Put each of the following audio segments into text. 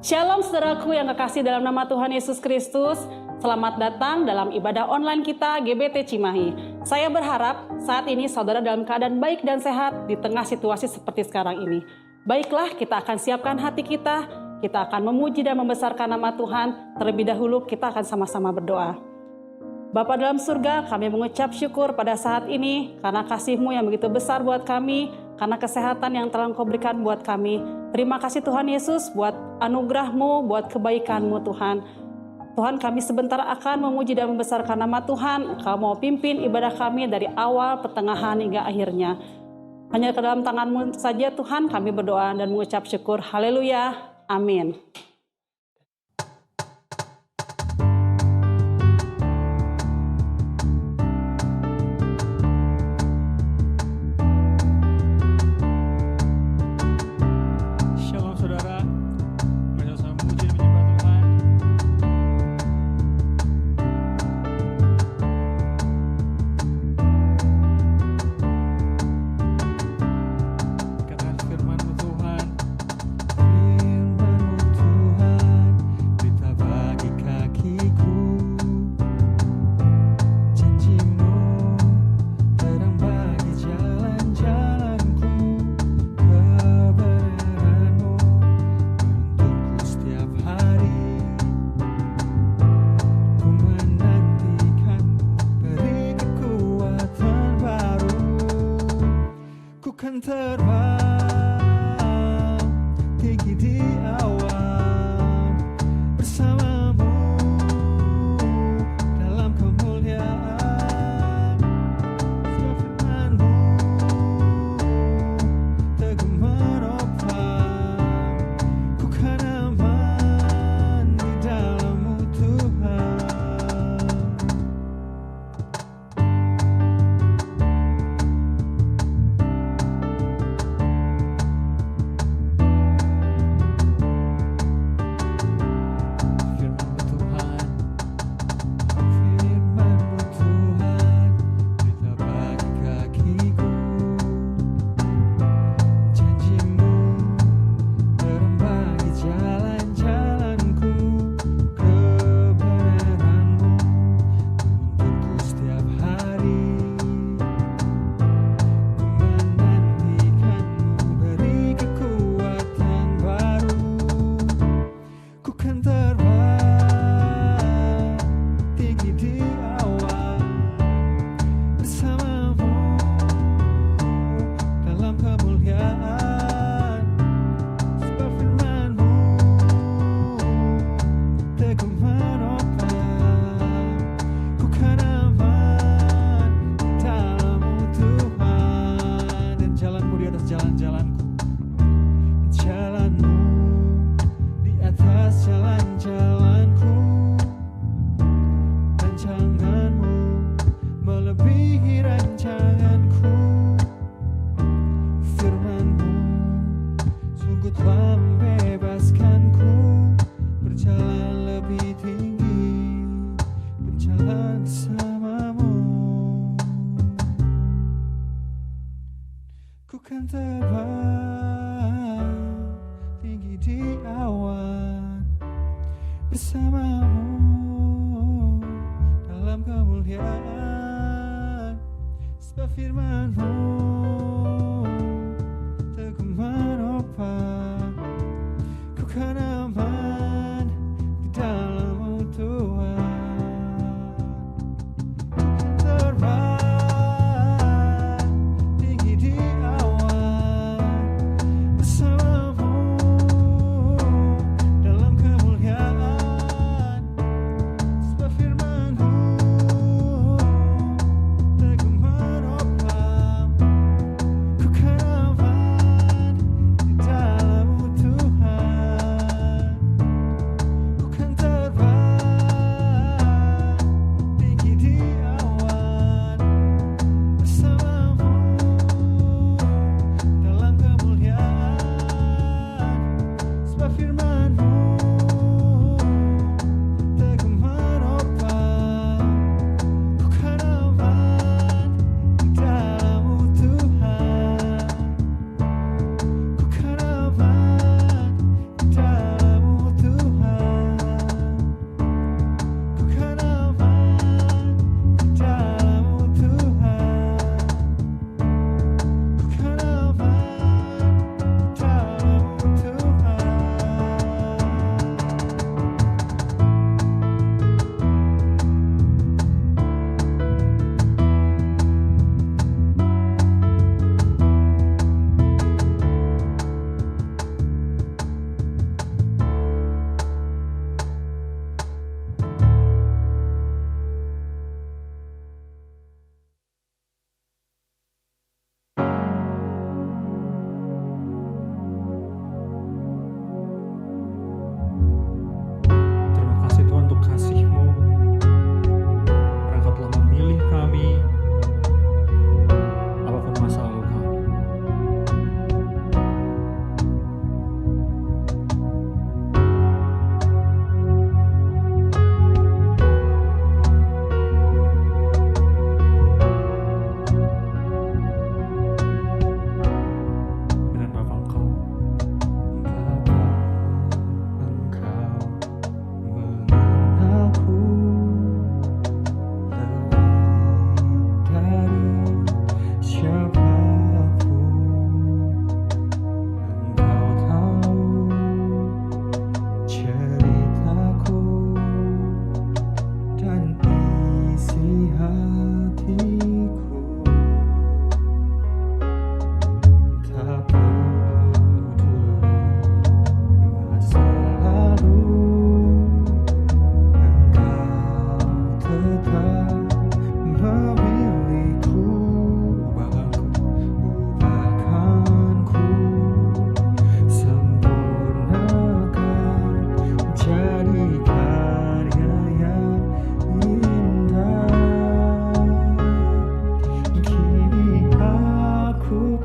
Shalom saudaraku yang kekasih dalam nama Tuhan Yesus Kristus. Selamat datang dalam ibadah online kita GBT Cimahi. Saya berharap saat ini saudara dalam keadaan baik dan sehat di tengah situasi seperti sekarang ini. Baiklah, kita akan siapkan hati kita akan memuji dan membesarkan nama Tuhan. Terlebih dahulu kita akan sama-sama berdoa. Bapa dalam surga, kami mengucap syukur pada saat ini karena kasih-Mu yang begitu besar buat kami, karena kesehatan yang telah Engkau berikan buat kami. Terima kasih Tuhan Yesus buat anugerah-Mu, buat kebaikan-Mu Tuhan. Tuhan, kami sebentar akan memuji dan membesarkan nama Tuhan. Engkau mau pimpin ibadah kami dari awal, pertengahan hingga akhirnya. Hanya ke dalam tangan-Mu saja Tuhan kami berdoa dan mengucap syukur. Haleluya. Amin.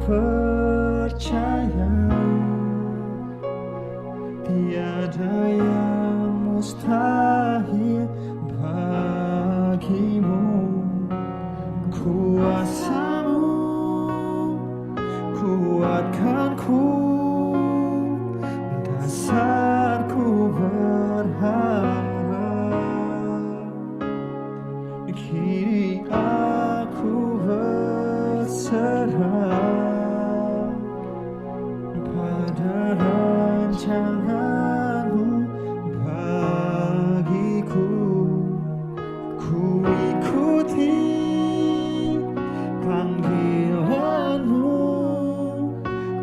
percaya tiada yang mustahil bagimu. Kuasa-Mu kuatkanku, dasarku berharap. Kini aku berserah pada rancangan-Mu bagiku. Ku ikuti panggilan-Mu,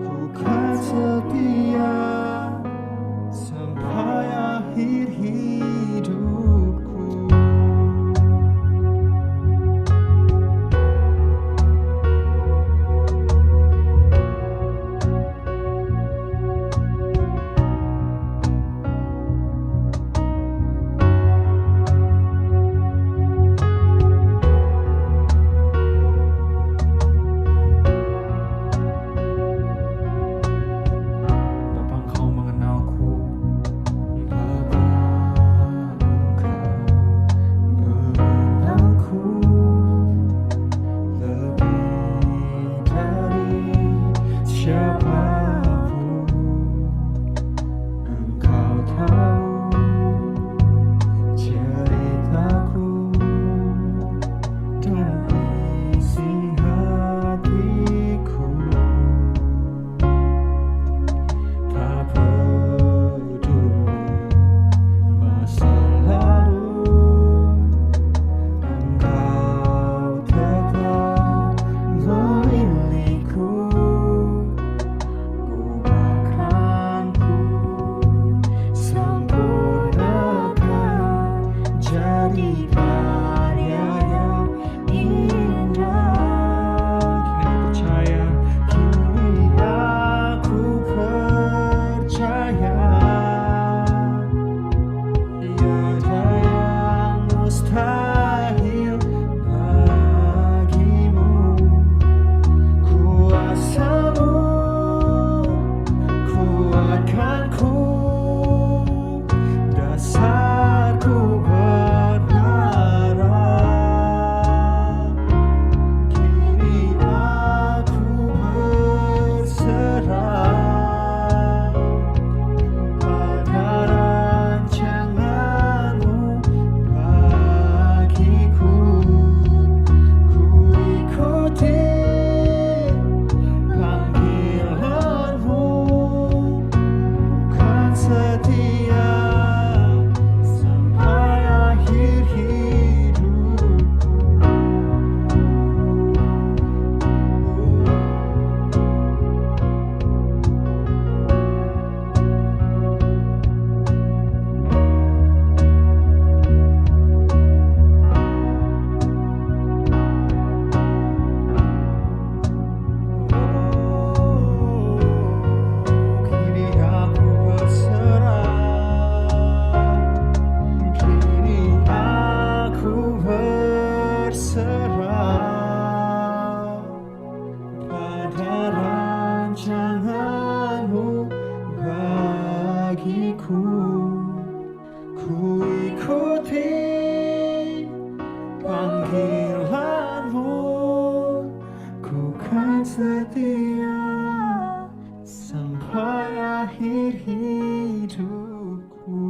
ku kan setia sampai akhir hidupku. Bapa, Engkau mengenalku, Bapa, Engkau mengenalku lebih dari siapapun. Engkau tahu ceritaku dan isi hatiku. Tak peduli masa lalu, Engkau tetap memilihku. Ubahkanku, sempurnakan jadi karya yang indah. Kini aku percaya tiada yang mustahil bagimu. Kuasa-Mu kuatkanku, dasarku berharap. Kini aku berserah pada rancangan-Mu bagiku. Ku ikuti panggilan-Mu, kan setia sampai akhir hidupku. Kini aku berserah, kini aku berserah pada rancangan-Mu bagiku. Ku ikuti panggilan-Mu, ku kan setia sampai akhir hidupku.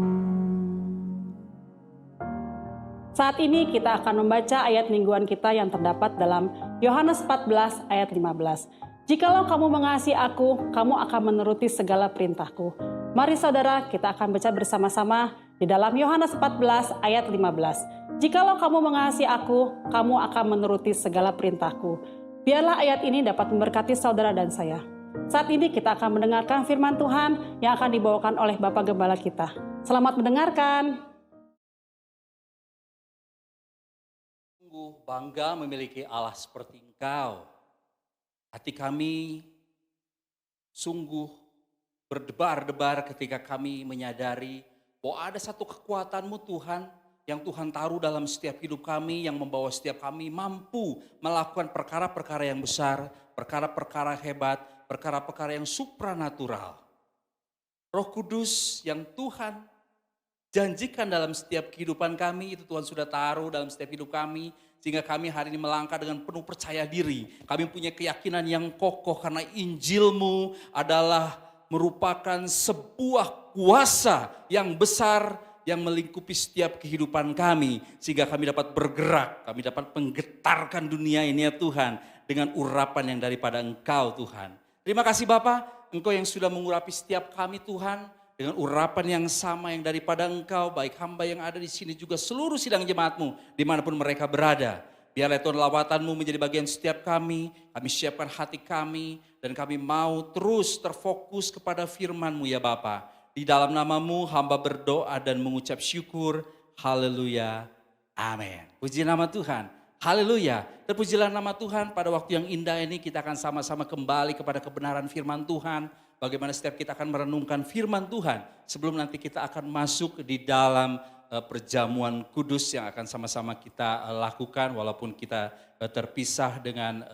Saat ini kita akan membaca ayat mingguan kita yang terdapat dalam Yohanes 14 ayat 15. Jikalau kamu mengasihi aku, kamu akan menuruti segala perintahku. Mari saudara, kita akan baca bersama-sama di dalam Yohanes 14 ayat 15. Jikalau kamu mengasihi aku, kamu akan menuruti segala perintahku. Biarlah ayat ini dapat memberkati saudara dan saya. Saat ini kita akan mendengarkan firman Tuhan yang akan dibawakan oleh Bapak Gembala kita. Selamat mendengarkan. Sungguh bangga memiliki Allah seperti Engkau. Hati kami sungguh berdebar-debar ketika kami menyadari bahwa ada satu kekuatan-Mu Tuhan yang Tuhan taruh dalam setiap hidup kami, yang membawa setiap kami mampu melakukan perkara-perkara yang besar, perkara-perkara hebat, perkara-perkara yang supranatural. Roh Kudus yang Tuhan janjikan dalam setiap kehidupan kami, itu Tuhan sudah taruh dalam setiap hidup kami, sehingga kami hari ini melangkah dengan penuh percaya diri. Kami punya keyakinan yang kokoh karena Injil-Mu adalah merupakan sebuah kuasa yang besar yang melingkupi setiap kehidupan kami. Sehingga kami dapat bergerak, kami dapat menggetarkan dunia ini ya Tuhan, dengan urapan yang daripada Engkau Tuhan. Terima kasih Bapa, Engkau yang sudah mengurapi setiap kami Tuhan, dengan urapan yang sama yang daripada Engkau, baik hamba yang ada di sini juga seluruh sidang jemaat-Mu, dimanapun mereka berada. Biarlah Tuhan lawatan-Mu menjadi bagian setiap kami siapkan hati kami, dan kami mau terus terfokus kepada firman-Mu ya Bapa. Di dalam nama-Mu hamba berdoa dan mengucap syukur, haleluya, amin. Puji nama Tuhan, haleluya. Terpujilah nama Tuhan. Pada waktu yang indah ini kita akan sama-sama kembali kepada kebenaran firman Tuhan. Bagaimana setiap kita akan merenungkan firman Tuhan sebelum nanti kita akan masuk di dalam perjamuan kudus yang akan sama-sama kita lakukan walaupun kita terpisah dengan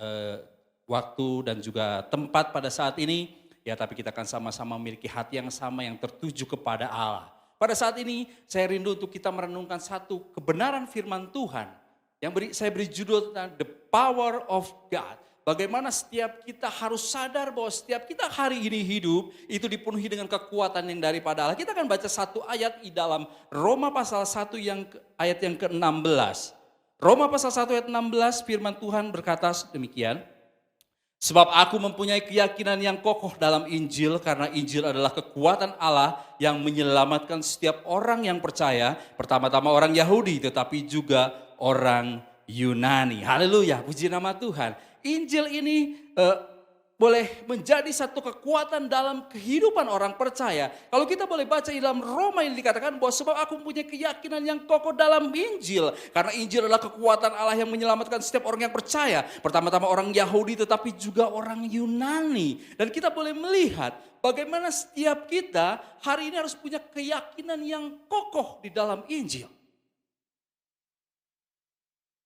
waktu dan juga tempat pada saat ini. Ya, tapi kita akan sama-sama memiliki hati yang sama yang tertuju kepada Allah. Pada saat ini saya rindu untuk kita merenungkan satu kebenaran firman Tuhan yang saya beri judul tentang The Power of God. Bagaimana setiap kita harus sadar bahwa setiap kita hari ini hidup itu dipenuhi dengan kekuatan yang daripada Allah. Kita akan baca satu ayat di dalam Roma pasal 1 ayat yang ke-16. Roma pasal 1 ayat 16 firman Tuhan berkata demikian. Sebab aku mempunyai keyakinan yang kokoh dalam Injil karena Injil adalah kekuatan Allah yang menyelamatkan setiap orang yang percaya. Pertama-tama orang Yahudi tetapi juga orang Yunani. Haleluya, puji nama Tuhan. Injil ini boleh menjadi satu kekuatan dalam kehidupan orang percaya. Kalau kita boleh baca di dalam Roma ini dikatakan bahwa sebab aku punya keyakinan yang kokoh dalam Injil. Karena Injil adalah kekuatan Allah yang menyelamatkan setiap orang yang percaya. Pertama-tama orang Yahudi tetapi juga orang Yunani. Dan kita boleh melihat bagaimana setiap kita hari ini harus punya keyakinan yang kokoh di dalam Injil.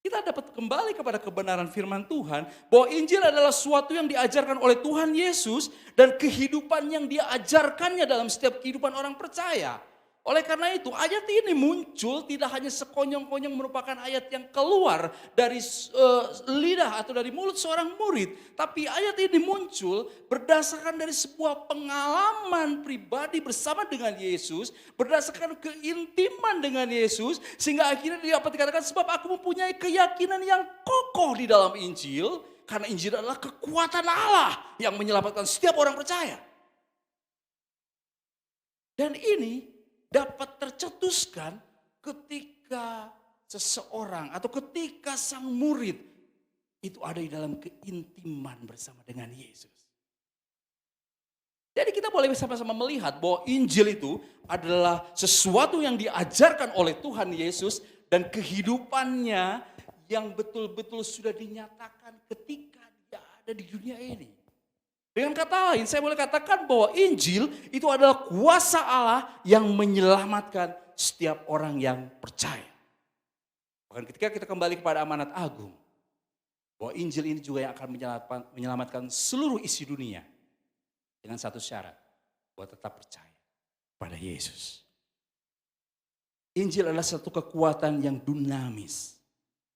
Kita dapat kembali kepada kebenaran firman Tuhan bahwa Injil adalah sesuatu yang diajarkan oleh Tuhan Yesus dan kehidupan yang diajarkannya dalam setiap kehidupan orang percaya. Oleh karena itu ayat ini muncul tidak hanya sekonyong-konyong merupakan ayat yang keluar dari lidah atau dari mulut seorang murid. Tapi ayat ini muncul berdasarkan dari sebuah pengalaman pribadi bersama dengan Yesus. Berdasarkan keintiman dengan Yesus. Sehingga akhirnya dapat dikatakan sebab aku mempunyai keyakinan yang kokoh di dalam Injil. Karena Injil adalah kekuatan Allah yang menyelamatkan setiap orang percaya. Dan ini dapat tercetuskan ketika seseorang atau ketika sang murid itu ada di dalam keintiman bersama dengan Yesus. Jadi kita boleh sama-sama melihat bahwa Injil itu adalah sesuatu yang diajarkan oleh Tuhan Yesus dan kehidupannya yang betul-betul sudah dinyatakan ketika dia ada di dunia ini. Dengan kata lain, saya boleh katakan bahwa Injil itu adalah kuasa Allah yang menyelamatkan setiap orang yang percaya. Bahkan ketika kita kembali kepada amanat agung, bahwa Injil ini juga yang akan menyelamatkan seluruh isi dunia. Dengan satu syarat, bahwa tetap percaya pada Yesus. Injil adalah satu kekuatan yang dinamis.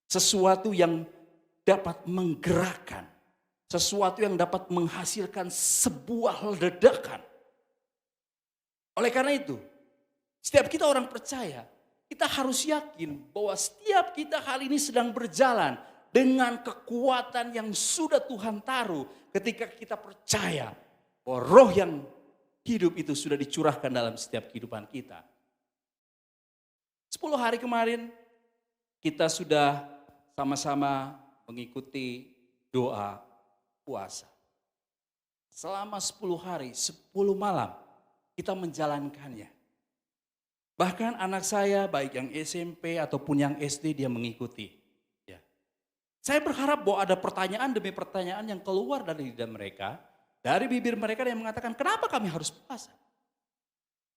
Sesuatu yang dapat menggerakkan. Sesuatu yang dapat menghasilkan sebuah ledakan. Oleh karena itu, setiap kita orang percaya, kita harus yakin bahwa setiap kita hari ini sedang berjalan dengan kekuatan yang sudah Tuhan taruh ketika kita percaya bahwa roh yang hidup itu sudah dicurahkan dalam setiap kehidupan kita. 10 hari kemarin kita sudah sama-sama mengikuti doa puasa. Selama 10 hari, 10 malam kita menjalankannya. Bahkan anak saya baik yang SMP ataupun yang SD dia mengikuti. Ya. Saya berharap bahwa ada pertanyaan demi pertanyaan yang keluar dari lidah mereka. Dari bibir mereka yang mengatakan kenapa kami harus puasa?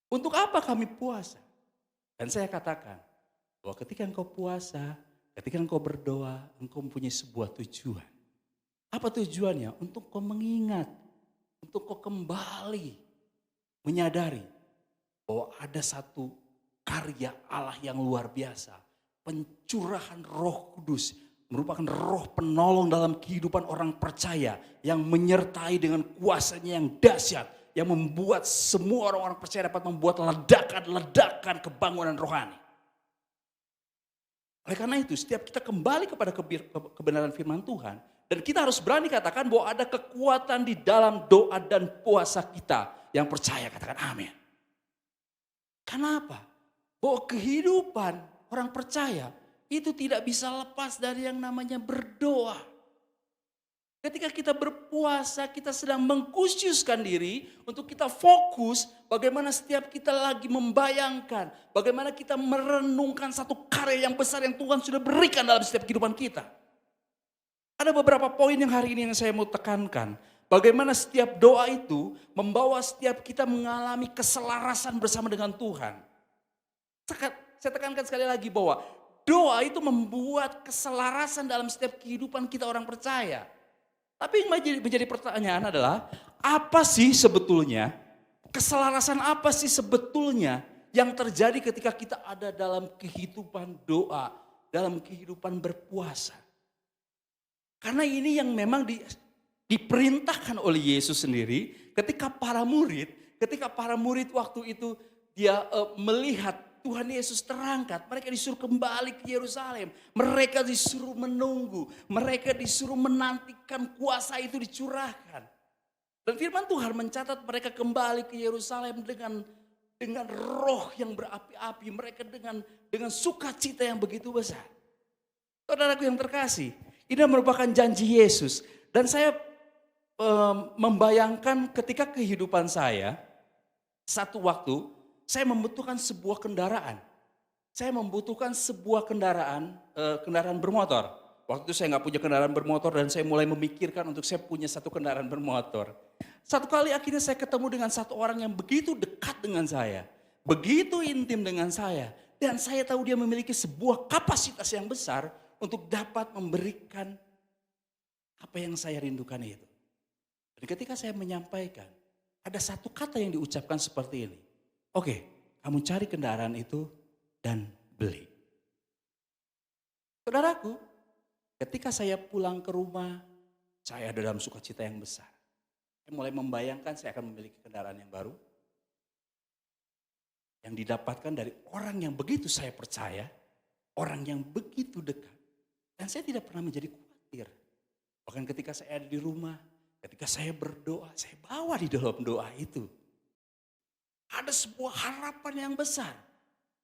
Untuk apa kami puasa? Dan saya katakan Bahwa ketika engkau puasa, ketika engkau berdoa, engkau mempunyai sebuah tujuan. Apa tujuannya? Untuk kau mengingat, untuk kau kembali menyadari bahwa ada satu karya Allah yang luar biasa. Pencurahan Roh Kudus merupakan roh penolong dalam kehidupan orang percaya yang menyertai dengan kuasanya yang dahsyat, yang membuat semua orang-orang percaya dapat membuat ledakan-ledakan kebangunan rohani. Oleh karena itu, setiap kita kembali kepada kebenaran firman Tuhan, dan kita harus berani katakan bahwa ada kekuatan di dalam doa dan puasa kita yang percaya, katakan amin. Kenapa? Bahwa kehidupan orang percaya itu tidak bisa lepas dari yang namanya berdoa. Ketika kita berpuasa, kita sedang mengkhususkan diri untuk kita fokus bagaimana setiap kita lagi membayangkan, bagaimana kita merenungkan satu karya yang besar yang Tuhan sudah berikan dalam setiap kehidupan kita. Ada beberapa poin yang hari ini yang saya mau tekankan. Bagaimana setiap doa itu membawa setiap kita mengalami keselarasan bersama dengan Tuhan. Saya tekankan sekali lagi bahwa doa itu membuat keselarasan dalam setiap kehidupan kita orang percaya. Tapi yang menjadi pertanyaan adalah, apa sih sebetulnya, keselarasan apa sih sebetulnya yang terjadi ketika kita ada dalam kehidupan doa, dalam kehidupan berpuasa. Karena ini yang memang diperintahkan oleh Yesus sendiri ketika para murid waktu itu dia melihat Tuhan Yesus terangkat, mereka disuruh kembali ke Yerusalem, mereka disuruh menunggu, mereka disuruh menantikan kuasa itu dicurahkan. Dan firman Tuhan mencatat mereka kembali ke Yerusalem dengan roh yang berapi-api, mereka dengan sukacita yang begitu besar. Saudaraku yang terkasih, ini merupakan janji Yesus. Dan saya membayangkan ketika kehidupan saya, satu waktu saya membutuhkan sebuah kendaraan. Saya membutuhkan sebuah kendaraan bermotor. Waktu itu saya nggak punya kendaraan bermotor dan saya mulai memikirkan untuk saya punya satu kendaraan bermotor. Satu kali akhirnya saya ketemu dengan satu orang yang begitu dekat dengan saya. Begitu intim dengan saya. Dan saya tahu dia memiliki sebuah kapasitas yang besar untuk dapat memberikan apa yang saya rindukan itu. Dan ketika saya menyampaikan, ada satu kata yang diucapkan seperti ini. Oke, kamu cari kendaraan itu dan beli. Saudaraku, ketika saya pulang ke rumah, saya ada dalam sukacita yang besar. Saya mulai membayangkan saya akan memiliki kendaraan yang baru. Yang didapatkan dari orang yang begitu saya percaya, orang yang begitu dekat. Dan saya tidak pernah menjadi khawatir. Bahkan ketika saya ada di rumah, ketika saya berdoa, saya bawa di dalam doa itu. Ada sebuah harapan yang besar.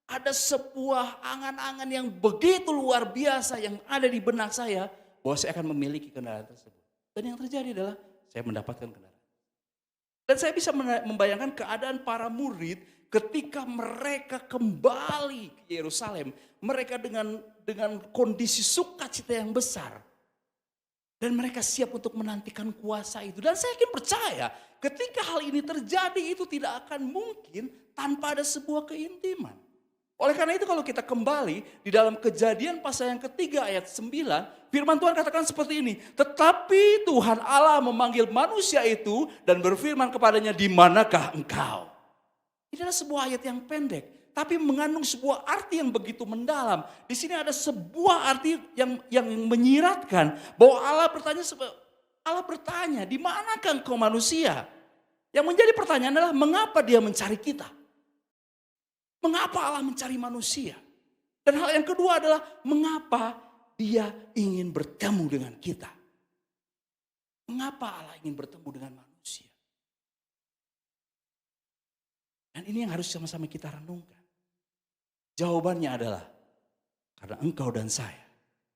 Ada sebuah angan-angan yang begitu luar biasa yang ada di benak saya. Bahwa saya akan memiliki kendaraan tersebut. Dan yang terjadi adalah saya mendapatkan kendaraan. Dan saya bisa membayangkan keadaan para murid ketika mereka kembali ke Yerusalem. Mereka dengan kondisi sukacita yang besar. Dan mereka siap untuk menantikan kuasa itu. Dan saya yakin percaya ketika hal ini terjadi itu tidak akan mungkin tanpa ada sebuah keintiman. Oleh karena itu kalau kita kembali di dalam Kejadian pasal yang ketiga ayat 9. Firman Tuhan katakan seperti ini. Tetapi Tuhan Allah memanggil manusia itu dan berfirman kepadanya, di manakah engkau? Ini adalah sebuah ayat yang pendek. Tapi mengandung sebuah arti yang begitu mendalam. Di sini ada sebuah arti yang menyiratkan bahwa Allah bertanya, di manakah engkau manusia? Yang menjadi pertanyaan adalah mengapa dia mencari kita? Mengapa Allah mencari manusia? Dan hal yang kedua adalah mengapa dia ingin bertemu dengan kita? Mengapa Allah ingin bertemu dengan manusia? Dan ini yang harus sama-sama kita renungkan. Jawabannya adalah karena engkau dan saya.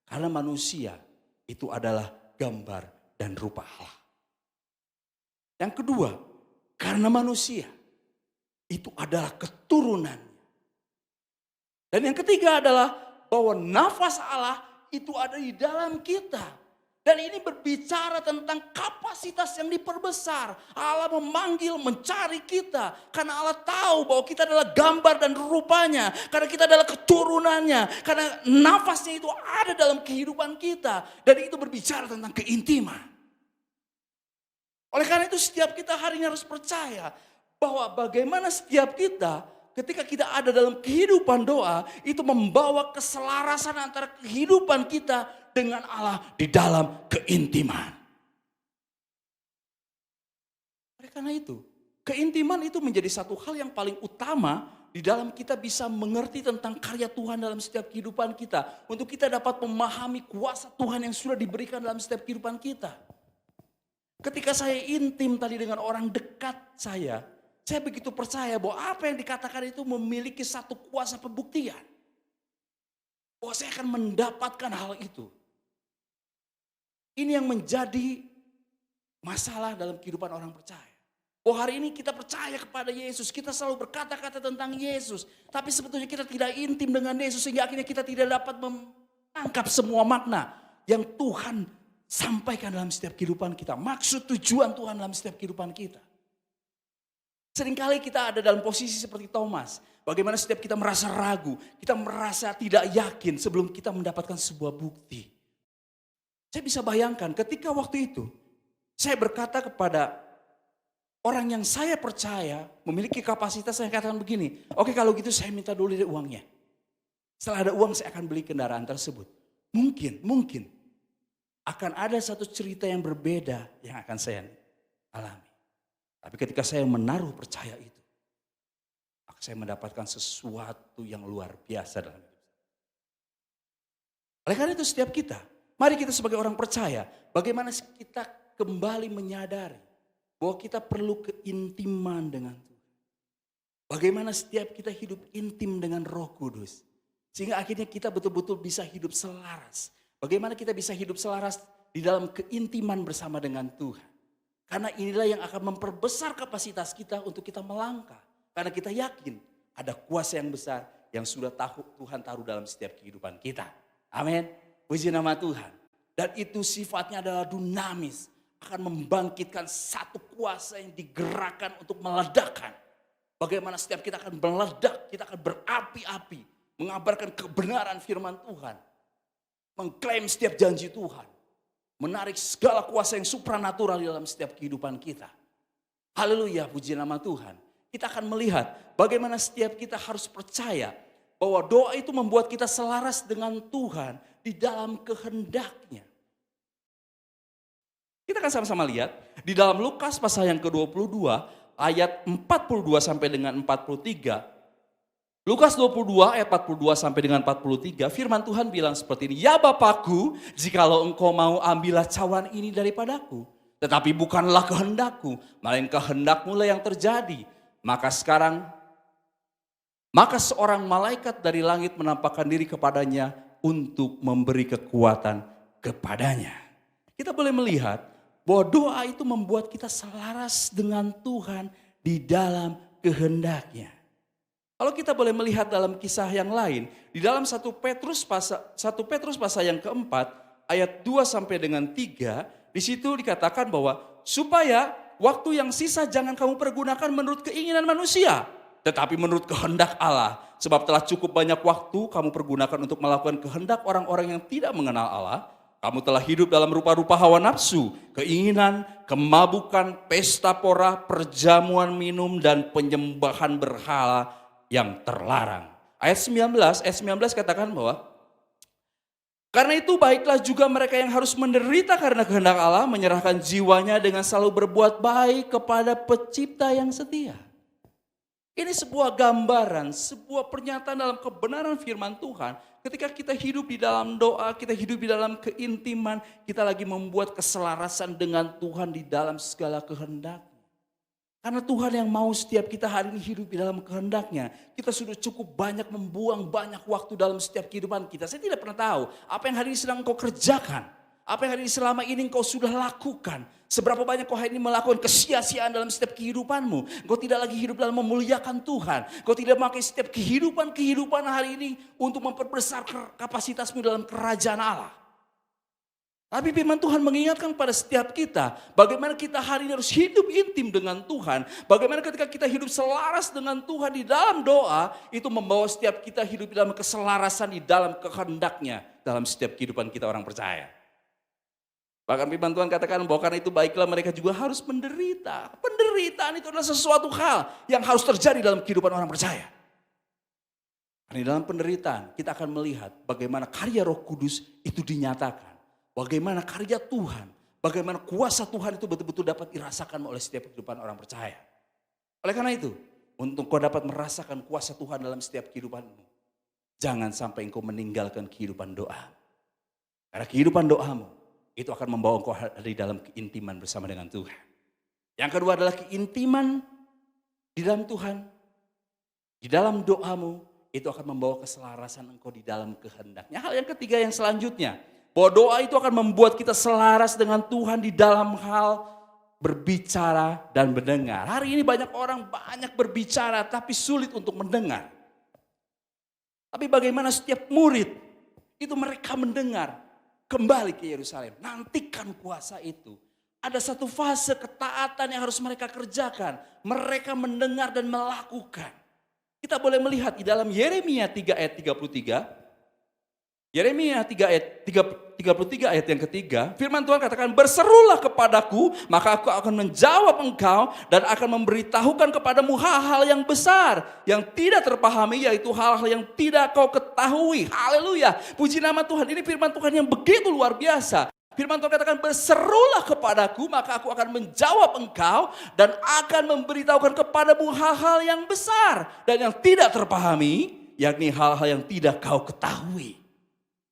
Karena manusia itu adalah gambar dan rupa Allah. Yang kedua, karena manusia itu adalah keturunan. Dan yang ketiga adalah bahwa nafas Allah itu ada di dalam kita. Dan ini berbicara tentang kapasitas yang diperbesar. Allah memanggil, mencari kita. Karena Allah tahu bahwa kita adalah gambar dan rupanya. Karena kita adalah keturunannya. Karena nafasnya itu ada dalam kehidupan kita. Dan itu berbicara tentang keintiman. Oleh karena itu setiap kita hari ini harus percaya. Bahwa bagaimana setiap kita ketika kita ada dalam kehidupan doa. Itu membawa keselarasan antara kehidupan kita dengan Allah di dalam keintiman. Oleh karena itu, keintiman itu menjadi satu hal yang paling utama di dalam kita bisa mengerti tentang karya Tuhan dalam setiap kehidupan kita. Untuk kita dapat memahami kuasa Tuhan yang sudah diberikan dalam setiap kehidupan kita. Ketika saya intim tadi dengan orang dekat saya begitu percaya bahwa apa yang dikatakan itu memiliki satu kuasa pembuktian. Bahwa saya akan mendapatkan hal itu. Ini yang menjadi masalah dalam kehidupan orang percaya. Oh, hari ini kita percaya kepada Yesus, kita selalu berkata-kata tentang Yesus. Tapi sebetulnya kita tidak intim dengan Yesus sehingga akhirnya kita tidak dapat menangkap semua makna yang Tuhan sampaikan dalam setiap kehidupan kita. Maksud tujuan Tuhan dalam setiap kehidupan kita. Seringkali kita ada dalam posisi seperti Thomas. Bagaimana setiap kita merasa ragu, kita merasa tidak yakin sebelum kita mendapatkan sebuah bukti. Saya bisa bayangkan ketika waktu itu saya berkata kepada orang yang saya percaya memiliki kapasitas, saya katakan begini, oke kalau gitu saya minta dulu dari uangnya. Setelah ada uang saya akan beli kendaraan tersebut. Mungkin akan ada satu cerita yang berbeda yang akan saya alami. Tapi ketika saya menaruh percaya itu, maka saya mendapatkan sesuatu yang luar biasa dalam hidup saya. Oleh karena itu setiap kita, mari kita sebagai orang percaya, bagaimana kita kembali menyadari bahwa kita perlu keintiman dengan Tuhan. Bagaimana setiap kita hidup intim dengan Roh Kudus. Sehingga akhirnya kita betul-betul bisa hidup selaras. Bagaimana kita bisa hidup selaras di dalam keintiman bersama dengan Tuhan. Karena inilah yang akan memperbesar kapasitas kita untuk kita melangkah. Karena kita yakin ada kuasa yang besar yang sudah Tuhan taruh dalam setiap kehidupan kita. Amin. Puji nama Tuhan. Dan itu sifatnya adalah dinamis. Akan membangkitkan satu kuasa yang digerakkan untuk meledakkan. Bagaimana setiap kita akan meledak, kita akan berapi-api. Mengabarkan kebenaran firman Tuhan. Mengklaim setiap janji Tuhan. Menarik segala kuasa yang supranatural dalam setiap kehidupan kita. Haleluya, puji nama Tuhan. Kita akan melihat bagaimana setiap kita harus percaya bahwa doa itu membuat kita selaras dengan Tuhan di dalam kehendaknya. Kita akan sama-sama lihat di dalam Lukas pasal yang ke-22 ayat 42 sampai dengan 43. Lukas 22 ayat 42 sampai dengan 43, firman Tuhan bilang seperti ini. Ya Bapakku, jikalau engkau mau ambillah cawan ini daripadaku. Tetapi bukanlah kehendakku, melainkan kehendakmu lah yang terjadi. Maka seorang malaikat dari langit menampakkan diri kepadanya untuk memberi kekuatan kepadanya. Kita boleh melihat bahwa doa itu membuat kita selaras dengan Tuhan di dalam kehendaknya. Kalau kita boleh melihat dalam kisah yang lain, di dalam 1 Petrus pasal yang keempat, ayat 2 sampai dengan 3, di situ dikatakan bahwa supaya waktu yang sisa jangan kamu pergunakan menurut keinginan manusia, tetapi menurut kehendak Allah. Sebab telah cukup banyak waktu kamu pergunakan untuk melakukan kehendak orang-orang yang tidak mengenal Allah. Kamu telah hidup dalam rupa-rupa hawa nafsu, keinginan, kemabukan, pesta pora, perjamuan minum, dan penyembahan berhala yang terlarang. Ayat 19 katakan bahwa karena itu baiklah juga mereka yang harus menderita karena kehendak Allah, menyerahkan jiwanya dengan selalu berbuat baik kepada Pencipta yang setia. Ini sebuah gambaran, sebuah pernyataan dalam kebenaran firman Tuhan. Ketika kita hidup di dalam doa, kita hidup di dalam keintiman, kita lagi membuat keselarasan dengan Tuhan di dalam segala kehendak. Karena Tuhan yang mau setiap kita hari ini hidup di dalam kehendaknya. Kita sudah cukup banyak membuang banyak waktu dalam setiap kehidupan kita. Saya tidak pernah tahu apa yang hari ini sedang engkau kerjakan. Apa yang hari ini selama ini engkau sudah lakukan. Seberapa banyak kau hari ini melakukan kesia-siaan dalam setiap kehidupanmu. Engkau tidak lagi hidup dalam memuliakan Tuhan. Engkau tidak memakai setiap kehidupan hari ini untuk memperbesar kapasitasmu dalam kerajaan Allah. Tapi firman Tuhan mengingatkan pada setiap kita, bagaimana kita hari ini harus hidup intim dengan Tuhan. Bagaimana ketika kita hidup selaras dengan Tuhan di dalam doa, itu membawa setiap kita hidup dalam keselarasan di dalam kehendaknya, dalam setiap kehidupan kita orang percaya. Bahkan firman Tuhan katakan bahwa karena itu baiklah mereka juga harus menderita. Penderitaan itu adalah sesuatu hal yang harus terjadi dalam kehidupan orang percaya. Karena di dalam penderitaan kita akan melihat bagaimana karya Roh Kudus itu dinyatakan. Bagaimana karya Tuhan, bagaimana kuasa Tuhan itu betul-betul dapat dirasakan oleh setiap kehidupan orang percaya. Oleh karena itu, untuk kau dapat merasakan kuasa Tuhan dalam setiap kehidupanmu, jangan sampai engkau meninggalkan kehidupan doa. Karena kehidupan doamu, itu akan membawa engkau di dalam keintiman bersama dengan Tuhan. Yang kedua adalah keintiman di dalam Tuhan. Di dalam doamu, itu akan membawa keselarasan engkau di dalam kehendaknya. Hal yang ketiga yang selanjutnya, bahwa doa itu akan membuat kita selaras dengan Tuhan di dalam hal berbicara dan mendengar. Hari ini banyak orang banyak berbicara tapi sulit untuk mendengar. Tapi bagaimana setiap murid itu mereka mendengar, kembali ke Yerusalem. Nantikan kuasa itu. Ada satu fase ketaatan yang harus mereka kerjakan. Mereka mendengar dan melakukan. Kita boleh melihat di dalam Yeremia 3 ayat 33. Yeremia 3 ayat 33 ayat yang ketiga, firman Tuhan katakan, berserulah kepadaku, maka aku akan menjawab engkau dan akan memberitahukan kepadamu hal-hal yang besar, yang tidak terpahami, yaitu hal-hal yang tidak kau ketahui. Haleluya, puji nama Tuhan. Ini firman Tuhan yang begitu luar biasa. Firman Tuhan katakan, berserulah kepadaku, maka aku akan menjawab engkau dan akan memberitahukan kepadamu hal-hal yang besar dan yang tidak terpahami, yakni hal-hal yang tidak kau ketahui.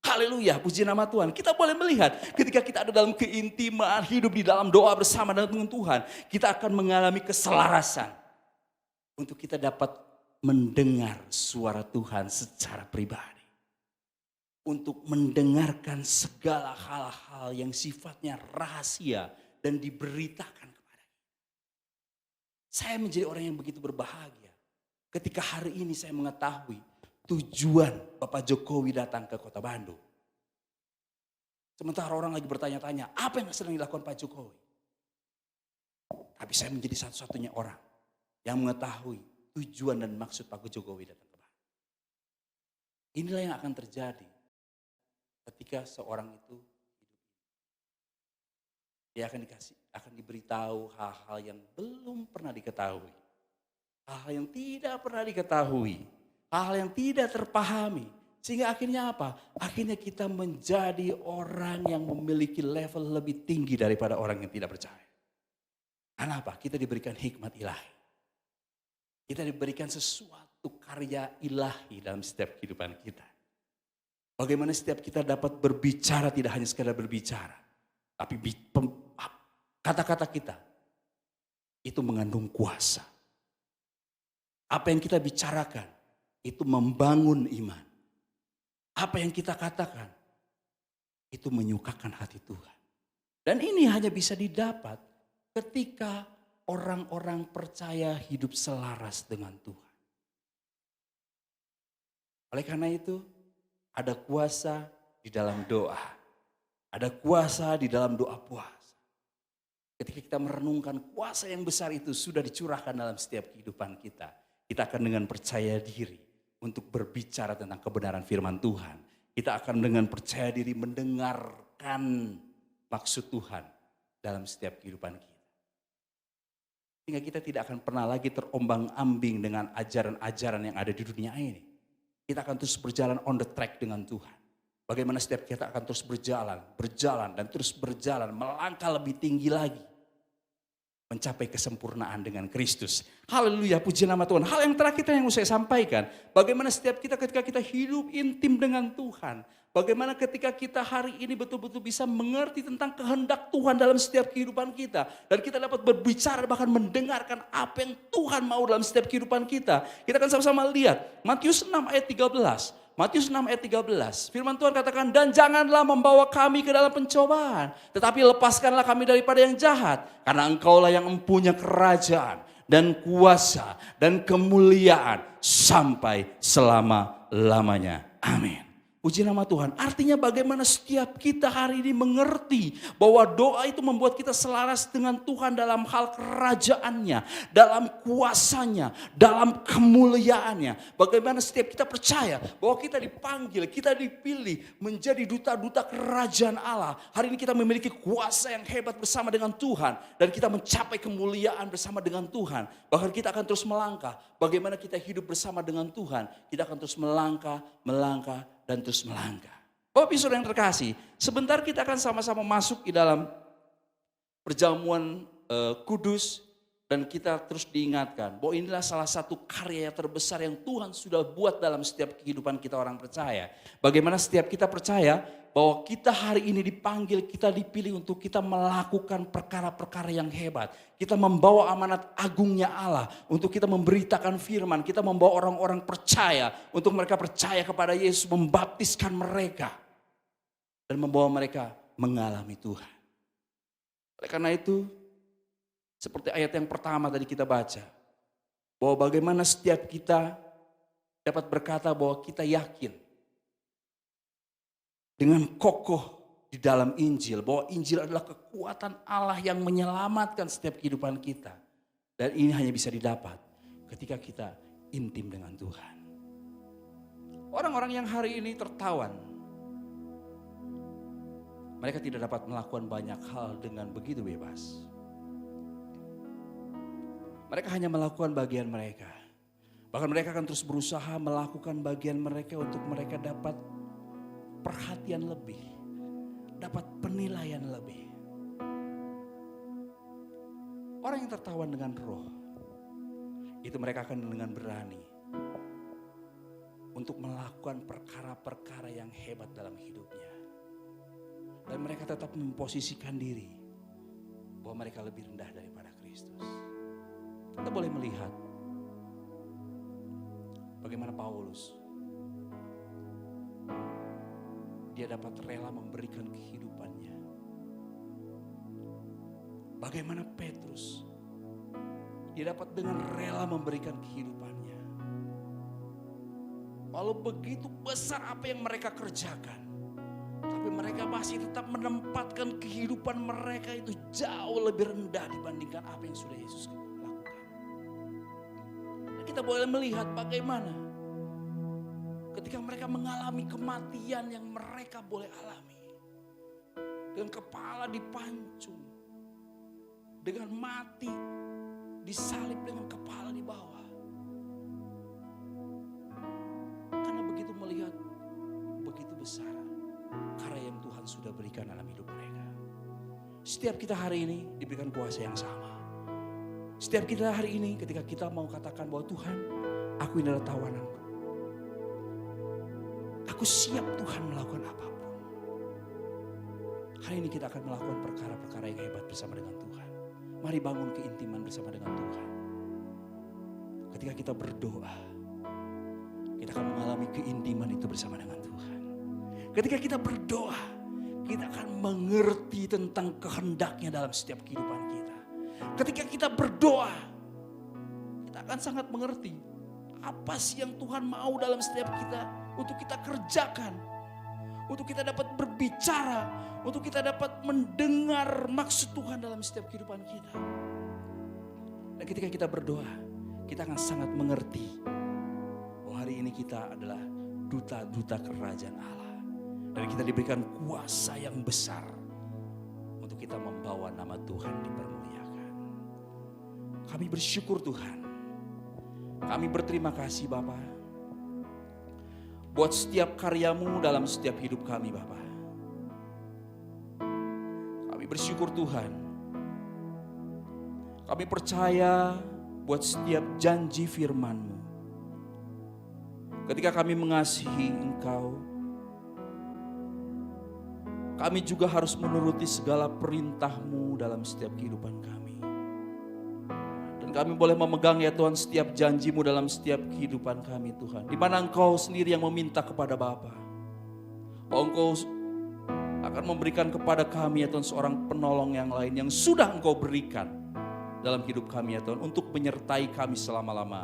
Haleluya, puji nama Tuhan. Kita boleh melihat ketika kita ada dalam keintiman, hidup di dalam doa bersama dengan Tuhan, kita akan mengalami keselarasan untuk kita dapat mendengar suara Tuhan secara pribadi. Untuk mendengarkan segala hal-hal yang sifatnya rahasia dan diberitakan kepada kita. Saya menjadi orang yang begitu berbahagia ketika hari ini saya mengetahui tujuan Bapak Jokowi datang ke Kota Bandung. Sementara orang lagi bertanya-tanya, apa yang sedang dilakukan Pak Jokowi? Tapi saya menjadi satu-satunya orang yang mengetahui tujuan dan maksud Pak Jokowi datang ke Bandung. Inilah yang akan terjadi ketika seorang itu hidup. Dia akan diberitahu hal-hal yang belum pernah diketahui. Hal-hal yang tidak pernah diketahui. Hal-hal yang tidak terpahami. Sehingga akhirnya apa? Akhirnya kita menjadi orang yang memiliki level lebih tinggi daripada orang yang tidak percaya. Karena apa? Kita diberikan hikmat ilahi. Kita diberikan sesuatu karya ilahi dalam setiap kehidupan kita. Bagaimana setiap kita dapat berbicara tidak hanya sekadar berbicara. Tapi kata-kata kita itu mengandung kuasa. Apa yang kita bicarakan itu membangun iman. Apa yang kita katakan itu menyukakan hati Tuhan. Dan ini hanya bisa didapat ketika orang-orang percaya hidup selaras dengan Tuhan. Oleh karena itu, ada kuasa di dalam doa. Ada kuasa di dalam doa puasa. Ketika kita merenungkan kuasa yang besar itu sudah dicurahkan dalam setiap kehidupan kita. Kita akan dengan percaya diri untuk berbicara tentang kebenaran firman Tuhan. Kita akan dengan percaya diri mendengarkan maksud Tuhan dalam setiap kehidupan kita. Sehingga kita tidak akan pernah lagi terombang-ambing dengan ajaran-ajaran yang ada di dunia ini. Kita akan terus berjalan on the track dengan Tuhan. Bagaimana setiap kita akan terus berjalan dan terus berjalan, melangkah lebih tinggi lagi. Mencapai kesempurnaan dengan Kristus. Haleluya, puji nama Tuhan. Hal yang terakhir yang mau saya sampaikan. Bagaimana setiap kita ketika kita hidup intim dengan Tuhan. Bagaimana ketika kita hari ini betul-betul bisa mengerti tentang kehendak Tuhan dalam setiap kehidupan kita. Dan kita dapat berbicara bahkan mendengarkan apa yang Tuhan mau dalam setiap kehidupan kita. Kita akan sama-sama lihat Matius 6 ayat 13. Matius 6 ayat 13, firman Tuhan katakan, dan janganlah membawa kami ke dalam pencobaan, tetapi lepaskanlah kami daripada yang jahat. Karena engkaulah yang mempunyai kerajaan dan kuasa dan kemuliaan sampai selama-lamanya. Amin. Puji nama Tuhan. Artinya bagaimana setiap kita hari ini mengerti bahwa doa itu membuat kita selaras dengan Tuhan dalam hal kerajaannya, dalam kuasanya, dalam kemuliaannya. Bagaimana setiap kita percaya bahwa kita dipanggil, kita dipilih menjadi duta-duta kerajaan Allah. Hari ini kita memiliki kuasa yang hebat bersama dengan Tuhan. Dan kita mencapai kemuliaan bersama dengan Tuhan. Bahkan kita akan terus melangkah. Bagaimana kita hidup bersama dengan Tuhan. Kita akan terus melangkah, dan terus melangkah. Bapak Ibu Saudara yang terkasih, sebentar kita akan sama-sama masuk di dalam perjamuan kudus dan kita terus diingatkan bahwa inilah salah satu karya terbesar yang Tuhan sudah buat dalam setiap kehidupan kita orang percaya. Bagaimana setiap kita percaya bahwa kita hari ini dipanggil, kita dipilih untuk kita melakukan perkara-perkara yang hebat. Kita membawa amanat agungnya Allah untuk kita memberitakan firman. Kita membawa orang-orang percaya untuk mereka percaya kepada Yesus, membaptiskan mereka. Dan membawa mereka mengalami Tuhan. Oleh karena itu, seperti ayat yang pertama tadi kita baca. Bahwa bagaimana setiap kita dapat berkata bahwa kita yakin. Dengan kokoh di dalam Injil. Bahwa Injil adalah kekuatan Allah yang menyelamatkan setiap kehidupan kita. Dan ini hanya bisa didapat ketika kita intim dengan Tuhan. Orang-orang yang hari ini tertawan. Mereka tidak dapat melakukan banyak hal dengan begitu bebas. Mereka hanya melakukan bagian mereka. Bahkan mereka akan terus berusaha melakukan bagian mereka untuk mereka dapat perhatian lebih, dapat penilaian lebih. Orang yang tertawan dengan roh, itu mereka akan dengan berani untuk melakukan perkara-perkara yang hebat dalam hidupnya. Dan mereka tetap memposisikan diri bahwa mereka lebih rendah daripada Kristus. Kita boleh melihat bagaimana Paulus, dia dapat rela memberikan kehidupannya. Bagaimana Petrus, dia dapat dengan rela memberikan kehidupannya. Walau begitu besar apa yang mereka kerjakan, tapi mereka masih tetap menempatkan kehidupan mereka itu jauh lebih rendah dibandingkan apa yang sudah Yesus lakukan. Dan kita boleh melihat bagaimana ketika mereka mengalami kematian yang mereka boleh alami. Dengan kepala dipancung. Dengan mati disalib dengan kepala di bawah. Karena begitu melihat begitu besar karya yang Tuhan sudah berikan dalam hidup mereka. Setiap kita hari ini diberikan kuasa yang sama. Setiap kita hari ini ketika kita mau katakan bahwa Tuhan, aku ini adalah tawananmu. Aku siap Tuhan melakukan apapun. Hari ini kita akan melakukan perkara-perkara yang hebat bersama dengan Tuhan. Mari bangun keintiman bersama dengan Tuhan. Ketika kita berdoa, kita akan mengalami keintiman itu bersama dengan Tuhan. Ketika kita berdoa, kita akan mengerti tentang kehendaknya dalam setiap kehidupan kita. Ketika kita berdoa, kita akan sangat mengerti apa sih yang Tuhan mau dalam setiap kita. Untuk kita kerjakan, untuk kita dapat berbicara, untuk kita dapat mendengar maksud Tuhan dalam setiap kehidupan kita. Dan ketika kita berdoa, kita akan sangat mengerti bahwa hari ini kita adalah duta-duta kerajaan Allah. Dan kita diberikan kuasa yang besar untuk kita membawa nama Tuhan dipermuliakan. Kami bersyukur Tuhan. Kami berterima kasih Bapa. Buat setiap karyamu dalam setiap hidup kami Bapa. Kami bersyukur Tuhan. Kami percaya buat setiap janji firman-Mu. Ketika kami mengasihi Engkau, kami juga harus menuruti segala perintah-Mu dalam setiap kehidupan kami. Kami boleh memegang ya Tuhan setiap janji-Mu dalam setiap kehidupan kami Tuhan. Di mana Engkau sendiri yang meminta kepada Bapa. Bahwa Engkau akan memberikan kepada kami ya Tuhan seorang penolong yang lain yang sudah Engkau berikan dalam hidup kami ya Tuhan. Untuk menyertai kami selama-lama.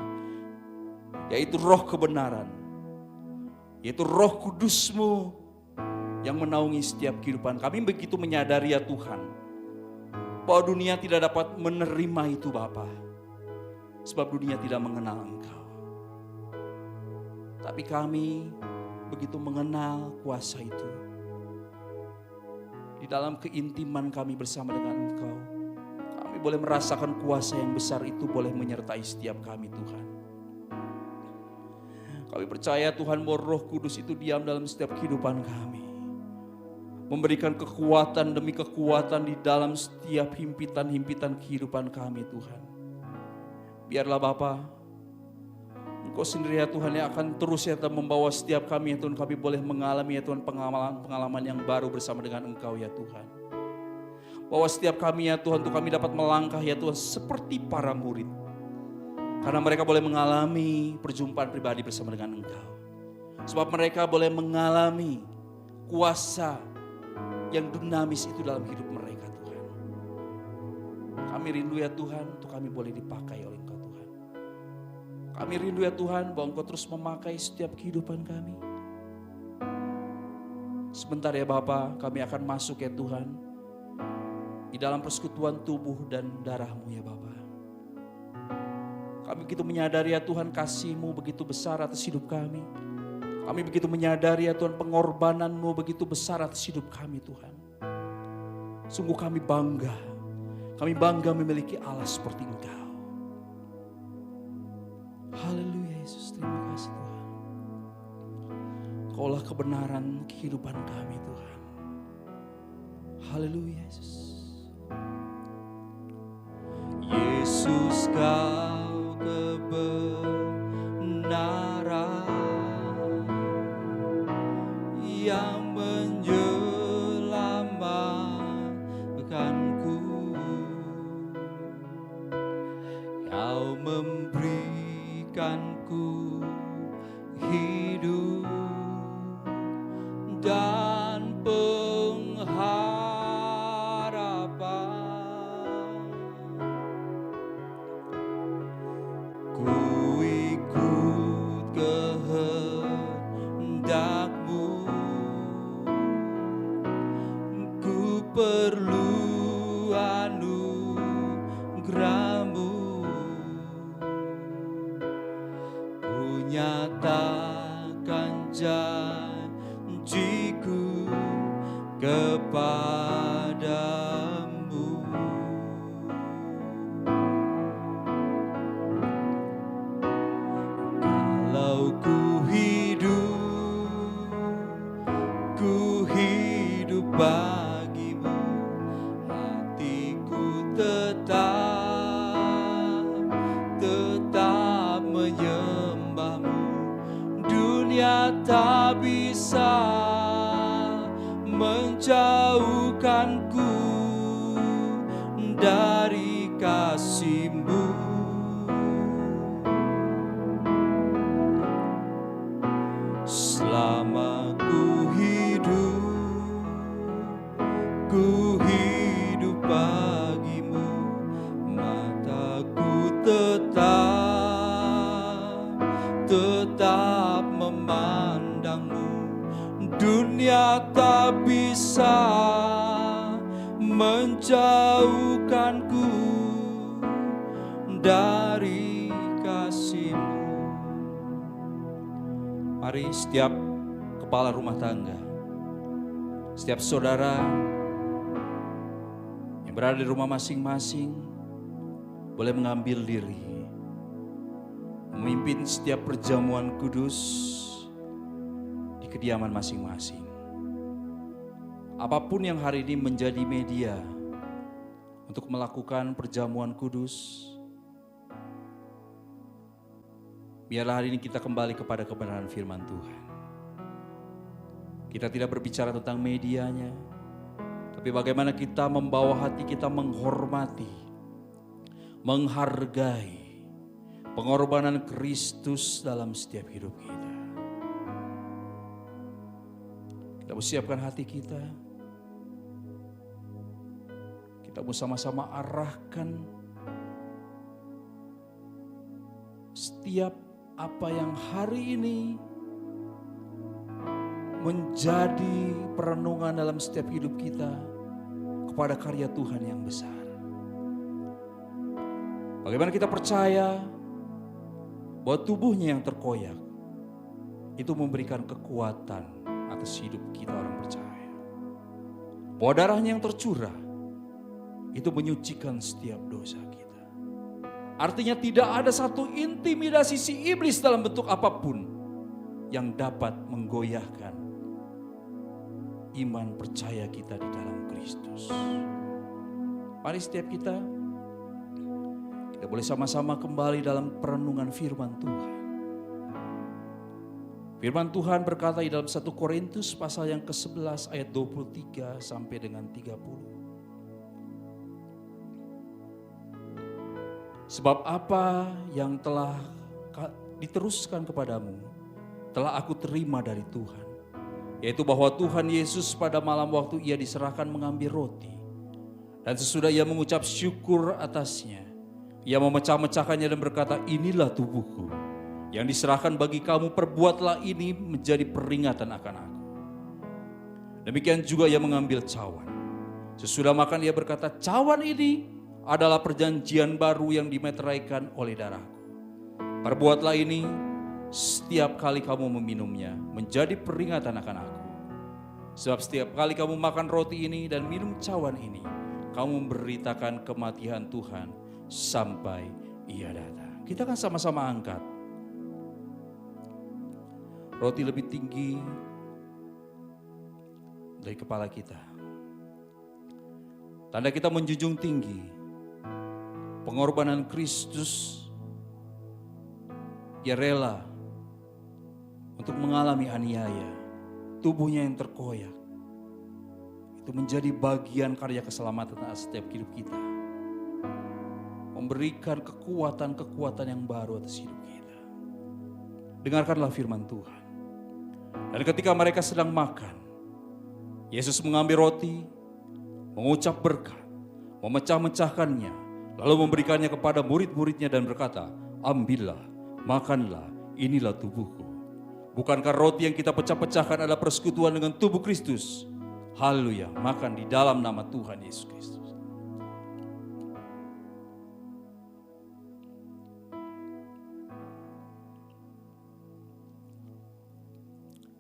Yaitu roh kebenaran. yaitu Roh Kudus-Mu yang menaungi setiap kehidupan kami. Begitu menyadari ya Tuhan, bahwa dunia tidak dapat menerima itu Bapa, sebab dunia tidak mengenal Engkau. Tapi kami begitu mengenal kuasa itu. Di dalam keintiman kami bersama dengan Engkau, kami boleh merasakan kuasa yang besar itu boleh menyertai setiap kami Tuhan. Kami percaya Tuhan bahwa Roh Kudus itu diam dalam setiap kehidupan kami, memberikan kekuatan demi kekuatan di dalam setiap himpitan-himpitan kehidupan kami Tuhan. Biarlah Bapa, Engkau sendiri ya Tuhan yang akan terus ya Tuhan membawa setiap kami ya Tuhan, kami boleh mengalami ya Tuhan pengalaman yang baru bersama dengan Engkau ya Tuhan. Bahwa setiap kami ya Tuhan, untuk kami dapat melangkah ya Tuhan seperti para murid. Karena mereka boleh mengalami perjumpaan pribadi bersama dengan Engkau. Sebab mereka boleh mengalami kuasa yang dinamis itu dalam hidup mereka Tuhan. Kami rindu ya Tuhan untuk kami boleh dipakai oleh Engkau Tuhan. Kami rindu ya Tuhan bahwa Engkau terus memakai setiap kehidupan kami. Sebentar ya Bapa, kami akan masuk ya Tuhan di dalam persekutuan tubuh dan darah-Mu ya Bapa. Kami begitu menyadari ya Tuhan kasih-Mu begitu besar atas hidup kami. Kami begitu menyadari ya Tuhan pengorbanan-Mu begitu besar atas hidup kami Tuhan. Sungguh kami bangga. Kami bangga memiliki Allah seperti Engkau. Haleluya Yesus, terima kasih Tuhan. Engkaulah kebenaran kehidupan kami Tuhan. Haleluya Yesus. Yesus Kau kebenaran yang menyelamatkanku. Kau memberikanku hidup dan pengharapan. Ku ikut kehendak-Mu, ku perlu anugerah-Mu. Ku nyatakan janji-Ku kepadamu. Kalau ku hidup bagi-Mu, hatiku tetap menyembah-Mu. Dunia tak bisa menjauhkanku dari kasih-Mu. Selama ku hidup bagi-Mu, mataku tetap memandang-Mu. Dunia tak bisa menjauhkanku dari kasih-Mu. Mari setiap kepala rumah tangga, setiap saudara yang berada di rumah masing-masing boleh mengambil diri, memimpin setiap perjamuan kudus di kediaman masing-masing. Apapun yang hari ini menjadi media untuk melakukan perjamuan kudus, biarlah hari ini kita kembali kepada kebenaran firman Tuhan. Kita tidak berbicara tentang medianya, tapi bagaimana kita membawa hati kita menghormati, menghargai pengorbanan Kristus dalam setiap hidup kita. Kita persiapkan hati kita. Kita bersama-sama arahkan setiap apa yang hari ini menjadi perenungan dalam setiap hidup kita kepada karya Tuhan yang besar. Bagaimana kita percaya bahwa tubuhnya yang terkoyak itu memberikan kekuatan atas hidup kita orang percaya. Bahwa darahnya yang tercurah itu menyucikan setiap dosa kita. Artinya tidak ada satu intimidasi si iblis dalam bentuk apapun yang dapat menggoyahkan iman percaya kita di dalam Kristus. Mari setiap kita boleh sama-sama kembali dalam perenungan firman Tuhan. Firman Tuhan berkata di dalam 1 Korintus pasal yang ke-11 ayat 23 sampai dengan 30. Sebab apa yang telah diteruskan kepadamu telah aku terima dari Tuhan, yaitu bahwa Tuhan Yesus pada malam waktu ia diserahkan mengambil roti, dan sesudah ia mengucap syukur atasnya, ia memecah-mecahkannya dan berkata, inilah tubuhku yang diserahkan bagi kamu, perbuatlah ini menjadi peringatan akan aku. Demikian juga ia mengambil cawan. Sesudah makan ia berkata, cawan ini adalah perjanjian baru yang dimeteraikan oleh darahku. Perbuatlah ini setiap kali kamu meminumnya menjadi peringatan akan aku. Sebab setiap kali kamu makan roti ini dan minum cawan ini, kamu memberitakan kematian Tuhan sampai ia datang. Kita akan sama-sama angkat roti lebih tinggi dari kepala kita. Tanda kita menjunjung tinggi pengorbanan Kristus. Ia rela untuk mengalami aniaya, tubuhnya yang terkoyak. Itu menjadi bagian karya keselamatan atas setiap hidup kita. Memberikan kekuatan-kekuatan yang baru atas hidup kita. Dengarkanlah firman Tuhan. Dan ketika mereka sedang makan, Yesus mengambil roti, mengucap berkat, memecah-mecahkannya, lalu memberikannya kepada murid-muridnya dan berkata, ambillah, makanlah, inilah tubuhku. Bukankah roti yang kita pecah-pecahkan adalah persekutuan dengan tubuh Kristus? Haleluya, makan di dalam nama Tuhan Yesus Kristus.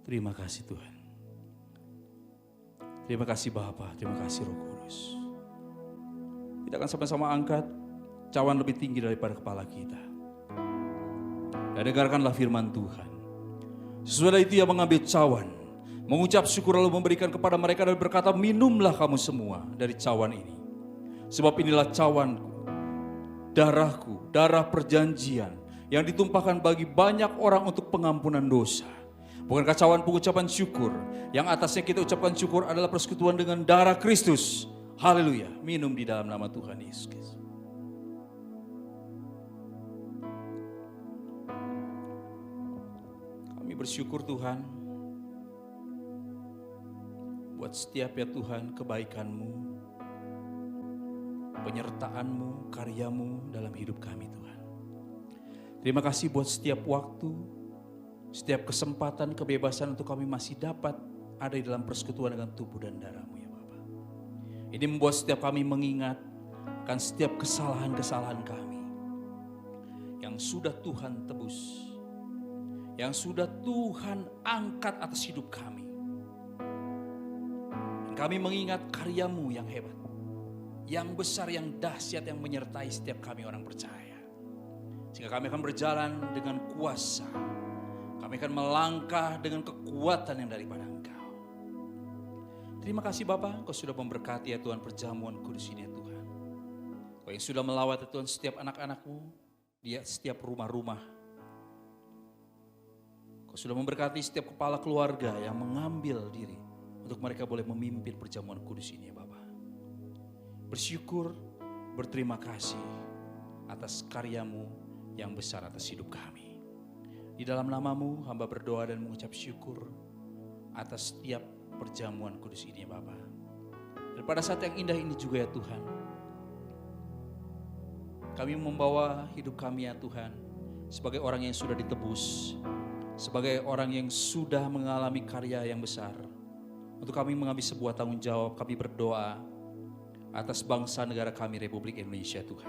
Terima kasih Tuhan. Terima kasih Bapa, terima kasih Roh Kudus. Kita akan sama-sama angkat cawan lebih tinggi daripada kepala kita. Dan dengarkanlah firman Tuhan. Sesudah itu ia mengambil cawan, mengucap syukur lalu memberikan kepada mereka dan berkata, minumlah kamu semua dari cawan ini. Sebab inilah cawanku, darahku, darah perjanjian yang ditumpahkan bagi banyak orang untuk pengampunan dosa. Bukankah cawan pengucapan syukur yang atasnya kita ucapkan syukur adalah persekutuan dengan darah Kristus? Haleluya, minum di dalam nama Tuhan Yesus. Kami bersyukur Tuhan buat setiap ya Tuhan kebaikan-Mu, penyertaan-Mu, karya-Mu dalam hidup kami Tuhan. Terima kasih buat setiap waktu, setiap kesempatan, kebebasan untuk kami masih dapat ada di dalam persekutuan dengan tubuh dan darah-Mu ya Bapa. Ini membuat setiap kami mengingat akan setiap kesalahan-kesalahan kami yang sudah Tuhan tebus, yang sudah Tuhan angkat atas hidup kami. Dan kami mengingat karya-Mu yang hebat, yang besar, yang dahsyat, yang menyertai setiap kami orang percaya. Sehingga kami akan berjalan dengan kuasa, kami akan melangkah dengan kekuatan yang daripada Engkau. Terima kasih Bapa, Engkau sudah memberkati ya Tuhan perjamuan kudus ini ya Tuhan. Engkau yang sudah melawat ya Tuhan setiap anak-anak-Mu di setiap rumah-rumah. Engkau sudah memberkati setiap kepala keluarga yang mengambil diri untuk mereka boleh memimpin perjamuan kudus ini ya Bapa. Bersyukur, berterima kasih atas karya-Mu yang besar atas hidup kami. Di dalam nama-Mu hamba berdoa dan mengucap syukur atas setiap perjamuan kudus ini ya Bapa. Dan pada saat yang indah ini juga ya Tuhan, kami membawa hidup kami ya Tuhan sebagai orang yang sudah ditebus, sebagai orang yang sudah mengalami karya yang besar, untuk kami mengambil sebuah tanggung jawab, kami berdoa atas bangsa negara kami Republik Indonesia Tuhan.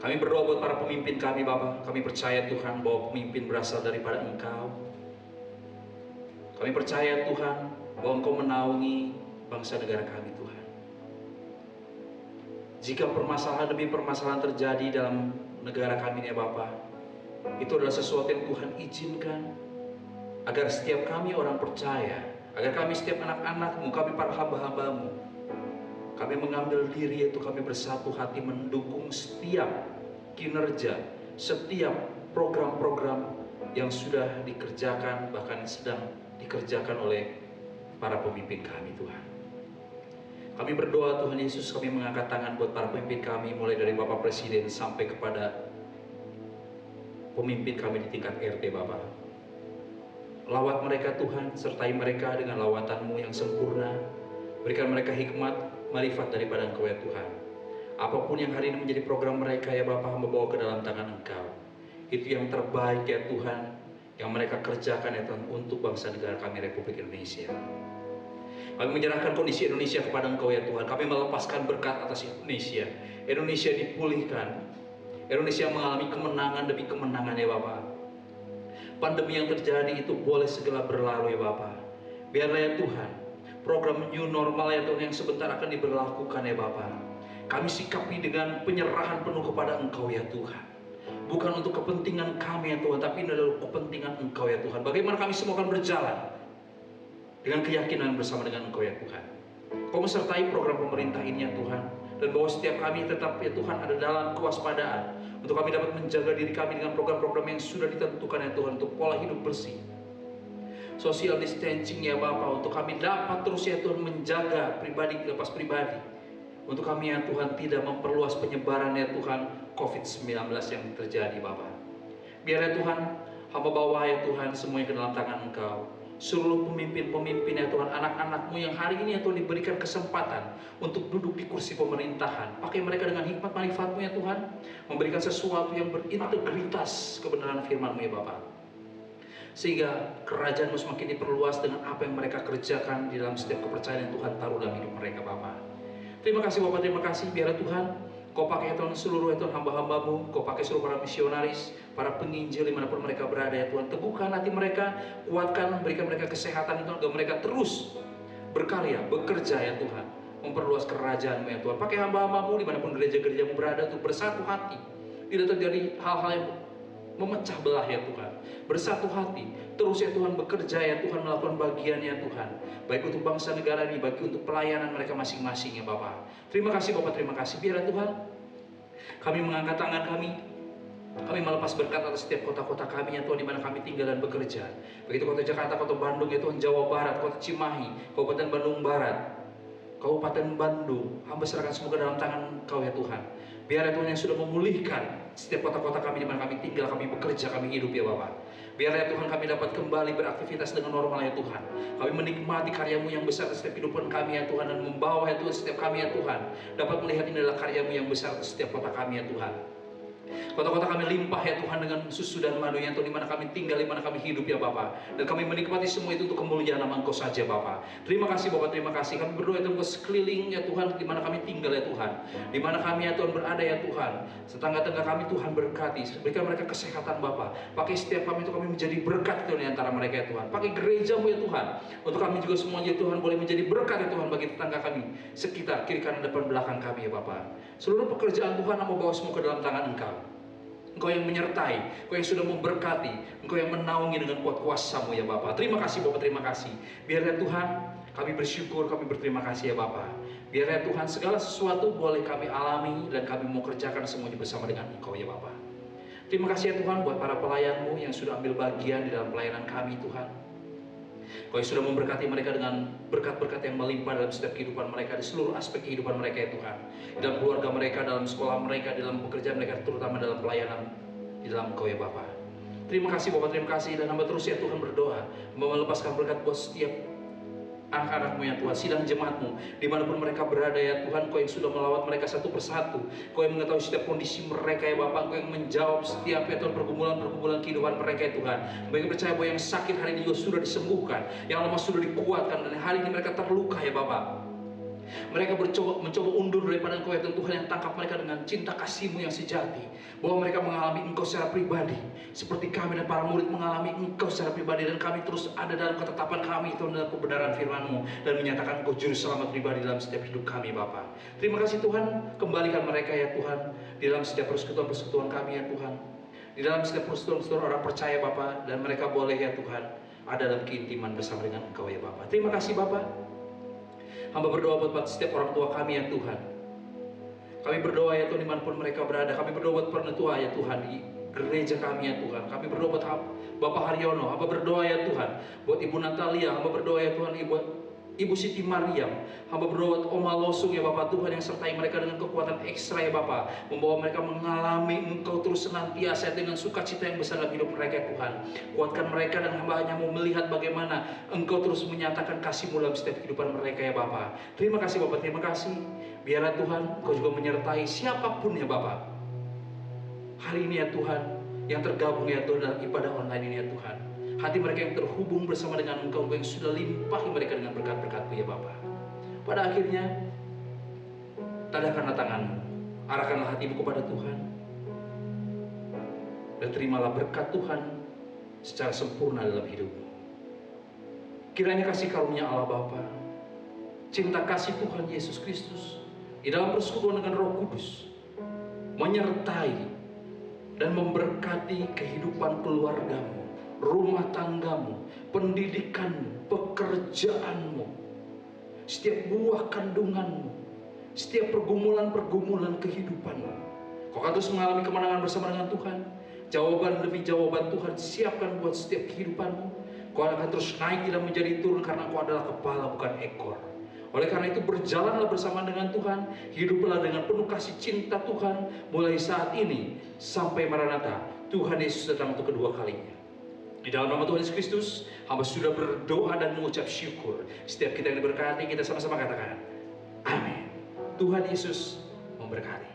Kami berdoa buat para pemimpin kami Bapa. Kami percaya Tuhan bahwa pemimpin berasal daripada Engkau. Kami percaya Tuhan bahwa Engkau menaungi bangsa negara kami Tuhan. Jika permasalahan demi permasalahan terjadi dalam negara kami ya Bapa, itu adalah sesuatu yang Tuhan izinkan agar setiap kami orang percaya, agar kami setiap anak-anak-Mu, kami para hamba-hamba-Mu, kami mengambil diri yaitu kami bersatu hati mendukung setiap kinerja, setiap program-program yang sudah dikerjakan, bahkan sedang dikerjakan oleh para pemimpin kami Tuhan. Kami berdoa Tuhan Yesus, kami mengangkat tangan buat para pemimpin kami, mulai dari Bapak Presiden sampai kepada pemimpin kami di tingkat RT Bapak. Lawat mereka Tuhan, sertai mereka dengan lawatan-Mu yang sempurna. Berikan mereka hikmat, marifat daripada Engkau ya Tuhan. Apapun yang hari ini menjadi program mereka ya Bapak, membawa ke dalam tangan Engkau. Itu yang terbaik ya Tuhan, yang mereka kerjakan ya Tuhan untuk bangsa negara kami Republik Indonesia. Kami menyerahkan kondisi Indonesia kepada Engkau ya Tuhan. Kami melepaskan berkat atas Indonesia. Indonesia dipulihkan. Indonesia mengalami kemenangan demi kemenangan ya Bapak. Pandemi yang terjadi itu boleh segera berlalu ya Bapak. Biarlah ya Tuhan, program new normal ya Tuhan yang sebentar akan diberlakukan ya Bapak. Kami sikapi dengan penyerahan penuh kepada Engkau ya Tuhan. Bukan untuk kepentingan kami ya Tuhan, tapi ini adalah kepentingan Engkau ya Tuhan. Bagaimana kami semua akan berjalan dengan keyakinan bersama dengan Engkau ya Tuhan. Kau mesertai program pemerintah ini ya Tuhan. Dan bahwa setiap kami tetap ya Tuhan ada dalam kewaspadaan. Untuk kami dapat menjaga diri kami dengan program-program yang sudah ditentukan ya Tuhan. Untuk pola hidup bersih, social distancing ya Bapak. Untuk kami dapat terus ya Tuhan menjaga pribadi lepas pribadi. Untuk kami ya Tuhan tidak memperluas penyebaran ya Tuhan COVID-19 yang terjadi Bapak. Biar ya Tuhan, hamba bawa ya Tuhan semuanya ke dalam tangan Engkau. Seluruh pemimpin-pemimpin ya Tuhan, anak-anak-Mu yang hari ini ya Tuhan diberikan kesempatan untuk duduk di kursi pemerintahan. Pakai mereka dengan hikmat manfaat-Mu ya Tuhan, memberikan sesuatu yang berintegritas kebenaran firman-Mu ya Bapak. Sehingga kerajaan-Mu semakin diperluas dengan apa yang mereka kerjakan di dalam setiap kepercayaan yang Tuhan taruh dalam hidup mereka Bapak. Terima kasih Bapak, terima kasih. Biarlah Tuhan, Kau pakai ya Tuhan seluruh ya Tuhan hamba-hamba-Mu. Kau pakai seluruh para misionaris, para penginjil dimanapun mereka berada ya Tuhan. Teguhkan hati mereka, kuatkan, berikan mereka kesehatan ya Tuhan, agar mereka terus berkarya, bekerja ya Tuhan, memperluas kerajaan-Mu ya Tuhan. Pakai hamba-hamba-Mu dimanapun gereja-gereja-Mu berada untuk bersatu hati. Tidak terjadi hal-hal yang memecah belah ya Tuhan. Bersatu hati, terus ya Tuhan bekerja ya Tuhan, melakukan bagian ya Tuhan. Baik untuk bangsa negara ini, baik untuk pelayanan mereka masing-masing ya Bapak. Terima kasih Bapak, terima kasih. Biar ya Tuhan, kami mengangkat tangan kami melepas berkat atas setiap kota-kota kami ya Tuhan, di mana kami tinggal dan bekerja. Begitu kota Jakarta, kota Bandung ya Tuhan, Jawa Barat, kota Cimahi, Kabupaten Bandung Barat, Kabupaten Bandung, hamba serahkan semua ke dalam tangan Kau ya Tuhan. Biar ya Tuhan yang sudah memulihkan setiap kota-kota kami di mana kami tinggal, kami bekerja, kami hidup ya Bapak. Biar ya Tuhan kami dapat kembali beraktivitas dengan normal ya Tuhan. Kami menikmati karya-Mu yang besar setiap kehidupan kami ya Tuhan, dan membawa ya Tuhan setiap kami ya Tuhan dapat melihat ini adalah karya-Mu yang besar setiap kota kami ya Tuhan. Kota-kota kami limpah ya Tuhan dengan susu dan madu ya Tuhan, di mana kami tinggal, di mana kami hidup ya Bapak. Dan kami menikmati semua itu untuk kemuliaan nama Engkau saja Bapak. Terima kasih Bapak, terima kasih. Kami berdoa ya Tuhan ke sekeliling ya Tuhan, di mana kami tinggal ya Tuhan, di mana kami ya Tuhan berada ya Tuhan. Tetangga-tetangga kami Tuhan berkati, berikan mereka kesehatan Bapak. Pakai setiap kami itu kami menjadi berkat Tuhan di antara mereka ya Tuhan. Pakai gereja-Mu ya Tuhan, untuk kami juga semuanya Tuhan boleh menjadi berkat ya Tuhan bagi tetangga kami sekitar, kiri kanan depan belakang kami ya Bapak. Seluruh pekerjaan Tuhan Amba bawa semua ke dalam tangan Engkau. Engkau yang menyertai, Engkau yang sudah memberkati, Engkau yang menaungi dengan kuat kuasa-Mu ya Bapak. Terima kasih Bapak, terima kasih. Biar ya Tuhan, kami bersyukur, kami berterima kasih ya Bapak. Biar ya Tuhan, segala sesuatu boleh kami alami dan kami mau kerjakan semuanya bersama dengan Engkau ya Bapak. Terima kasih ya Tuhan buat para pelayan-Mu yang sudah ambil bagian di dalam pelayanan kami Tuhan. Kau yang sudah memberkati mereka dengan berkat-berkat yang melimpah dalam setiap kehidupan mereka, di seluruh aspek kehidupan mereka ya Tuhan. Di dalam keluarga mereka, dalam sekolah mereka, dalam pekerjaan mereka, terutama dalam pelayanan di dalam Engkau ya Bapa. Terima kasih Bapak, terima kasih. Dan hamba terus ya Tuhan berdoa, melepaskan berkat buat setiap anak-anakmu ya Tuhan, sidang jemaatmu, dimanapun mereka berada ya Tuhan, Kau yang sudah melawat mereka satu persatu, Kau yang mengetahui setiap kondisi mereka ya Bapak, Kau yang menjawab setiap ya Tuhan pergumulan-pergumulan kehidupan mereka ya Tuhan. Mereka percaya bahwa yang sakit hari ini juga sudah disembuhkan, yang lemah sudah dikuatkan, dan hari ini mereka terluka ya Bapak. Mereka mencoba undur daripada Engkau ya Tuhan, yang tangkap mereka dengan cinta kasih-Mu yang sejati, bahwa mereka mengalami Engkau secara pribadi seperti kami dan para murid mengalami Engkau secara pribadi, dan kami terus ada dalam ketetapan kami Tuhan, dalam kebenaran firman-Mu, dan menyatakan Engkau juru selamat pribadi dalam setiap hidup kami Bapa. Terima kasih Tuhan, kembalikan mereka ya Tuhan di dalam setiap persekutuan-persekutuan kami ya Tuhan, di dalam setiap persekutuan orang percaya Bapa, dan mereka boleh ya Tuhan ada dalam keintiman bersama dengan Engkau ya Bapa. Terima kasih Bapa. Hamba berdoa buat setiap orang tua kami ya Tuhan. Kami berdoa ya Tuhan dimanapun mereka berada. Kami berdoa buat pernetua ya Tuhan di gereja kami ya Tuhan. Kami berdoa buat Bapak Haryono. Hamba berdoa ya Tuhan buat Ibu Natalia. Hamba berdoa ya Tuhan Ibu Siti Mariam. Hamba berdoa buat Oma Losung ya Bapak Tuhan, yang sertai mereka dengan kekuatan ekstra ya Bapak, membawa mereka mengalami Engkau terus senantiasa dengan sukacita yang besar dalam hidup mereka ya Tuhan. Kuatkan mereka, dan hamba hanya mau melihat bagaimana Engkau terus menyatakan kasih-Mu dalam setiap kehidupan mereka ya Bapak. Terima kasih Bapak, terima kasih. Biarlah Tuhan Engkau juga menyertai siapapun ya Bapak hari ini ya Tuhan, yang tergabung ya Tuhan dalam ibadah online ini ya Tuhan. Hati mereka yang terhubung bersama dengan Engkau, yang sudah limpahi mereka dengan berkat-berkat-Mu ya Bapa. Pada akhirnya, tadahkanlah tangan-Mu, arahkanlah hatimu kepada Tuhan, dan terimalah berkat Tuhan secara sempurna dalam hidupmu. Kiranya kasih karunia Allah Bapa, cinta kasih Tuhan Yesus Kristus di dalam persekutuan dengan Roh Kudus menyertai dan memberkati kehidupan keluargamu, rumah tanggamu, pendidikanmu, pekerjaanmu, setiap buah kandunganmu, setiap pergumulan-pergumulan kehidupanmu. Kau akan terus mengalami kemenangan bersama dengan Tuhan. Jawaban demi jawaban Tuhan siapkan buat setiap kehidupanmu. Kau akan terus naik, tidak menjadi turun, karena kau adalah kepala bukan ekor. Oleh karena itu berjalanlah bersama dengan Tuhan, hiduplah dengan penuh kasih cinta Tuhan mulai saat ini sampai Maranatha, Tuhan Yesus datang untuk kedua kalinya. Di dalam nama Tuhan Yesus Kristus, hamba sudah berdoa dan mengucap syukur. Setiap kita yang diberkati, kita sama-sama katakan, amin. Tuhan Yesus memberkati.